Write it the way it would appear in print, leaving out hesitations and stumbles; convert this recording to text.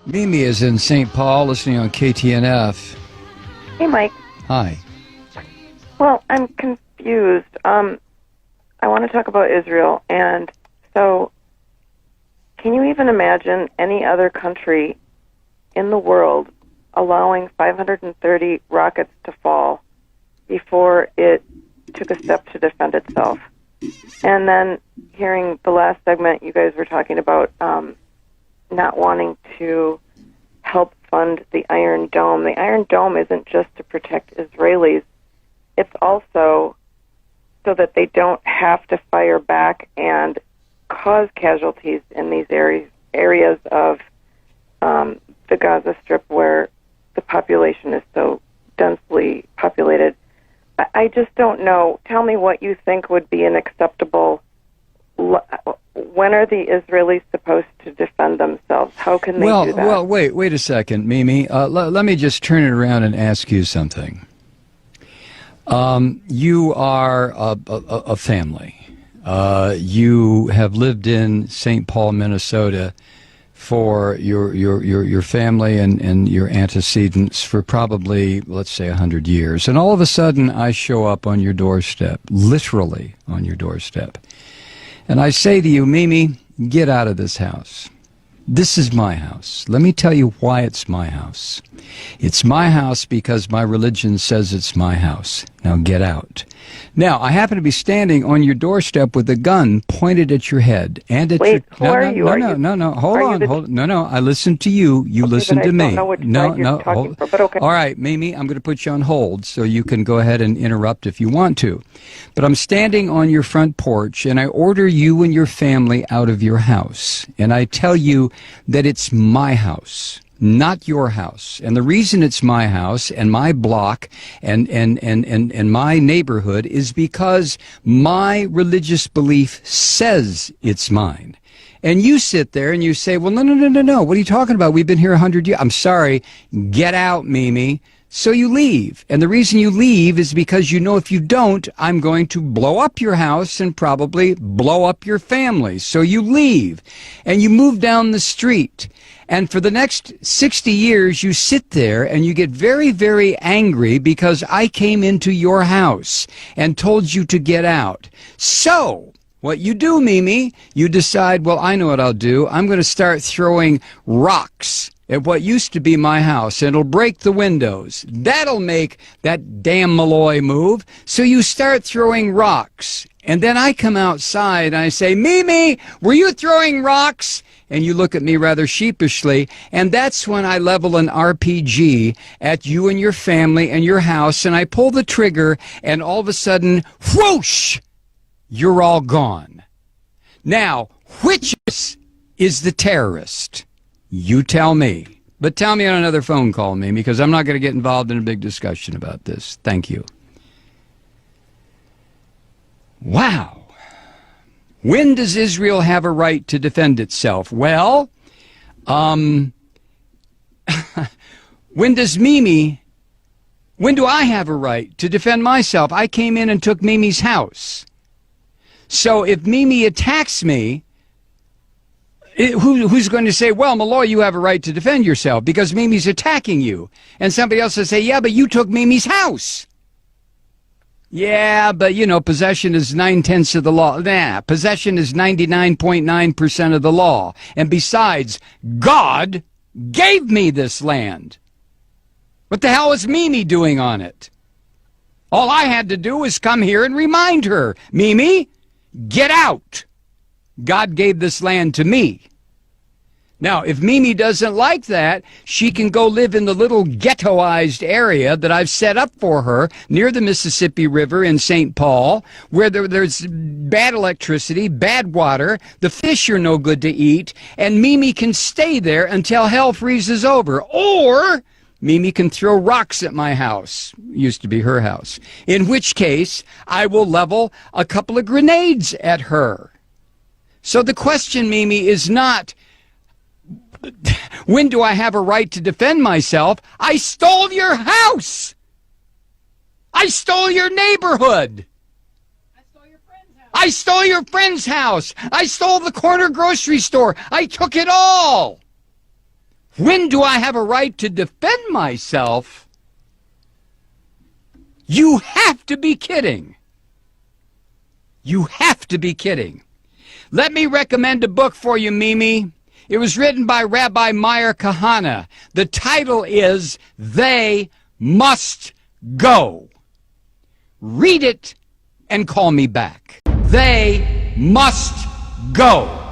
Mimi is in St. Paul listening on KTNF. Hey, Mike. Hi. Well, I'm confused. I want to talk about Israel, and so can you even imagine any other country in the world allowing 530 rockets to fall before it took a step to defend itself? And then hearing the last segment, you guys were talking about not wanting to help fund the Iron Dome. The Iron Dome isn't just to protect Israelis. It's also so that they don't have to fire back and cause casualties in these areas of the Gaza Strip where the population is so densely populated. I just don't know. Tell me what you think would be an acceptable... When are the Israelis supposed to defend themselves? How can they do that? Well, wait a second, Mimi. Let me just turn it around and ask you something. You are a family. You have lived in St. Paul, Minnesota for your family and your antecedents for probably, let's say, 100 years. And all of a sudden, I show up on your doorstep, literally on your doorstep. And I say to you, Mimi, get out of this house. This is my house. Let me tell you why it's my house. It's my house because my religion says it's my house. Now get out. Now, I happen to be standing on your doorstep with a gun pointed at your head and at Wait, your... who are you? No. Hold on. No. I listen to you. You okay, listen to me. I don't know which side you're talking for, but okay. All right, Mimi, I'm going to put you on hold so you can go ahead and interrupt if you want to. But I'm standing on your front porch and I order you and your family out of your house. And I tell you that it's my house, not your house. And the reason it's my house and my block and my neighborhood is because my religious belief says it's mine. And you sit there and you say, well, no. What are you talking about? We've been here 100 years. I'm sorry. Get out, Mimi. So you leave. And the reason you leave is because you know if you don't, I'm going to blow up your house and probably blow up your family. So you leave and you move down the street. And for the next 60 years, you sit there and you get very, very angry because I came into your house and told you to get out. So what you do, Mimi, you decide, well, I know what I'll do. I'm going to start throwing rocks at what used to be my house, and it'll break the windows. That'll make that damn Malloy move. So you start throwing rocks. And then I come outside and I say, Mimi, were you throwing rocks? And you look at me rather sheepishly, and that's when I level an RPG at you and your family and your house, and I pull the trigger, and all of a sudden, whoosh, you're all gone. Now, which is the terrorist? You tell me. But tell me on another phone call, Mimi, because I'm not going to get involved in a big discussion about this. Thank you. Wow. When does Israel have a right to defend itself? Well, when do I have a right to defend myself? I came in and took Mimi's house. So if Mimi attacks me, who's going to say, well, Malloy, you have a right to defend yourself because Mimi's attacking you? And somebody else will say, yeah, but you took Mimi's house. Yeah, but, you know, possession is 9/10 of the law. Nah, possession is 99.9% of the law. And besides, God gave me this land. What the hell is Mimi doing on it? All I had to do was come here and remind her, Mimi, get out. God gave this land to me. Now, if Mimi doesn't like that, she can go live in the little ghettoized area that I've set up for her near the Mississippi River in St. Paul, where there's bad electricity, bad water, the fish are no good to eat, and Mimi can stay there until hell freezes over. Or Mimi can throw rocks at my house, used to be her house, in which case I will level a couple of grenades at her. So the question, Mimi, is not, when do I have a right to defend myself? I stole your house. I stole your neighborhood. I stole your friend's house. I stole your friend's house. I stole the corner grocery store. I took it all. When do I have a right to defend myself? You have to be kidding. You have to be kidding. Let me recommend a book for you, Mimi. It was written by Rabbi Meir Kahana. The title is They Must Go. Read it and call me back. They must go.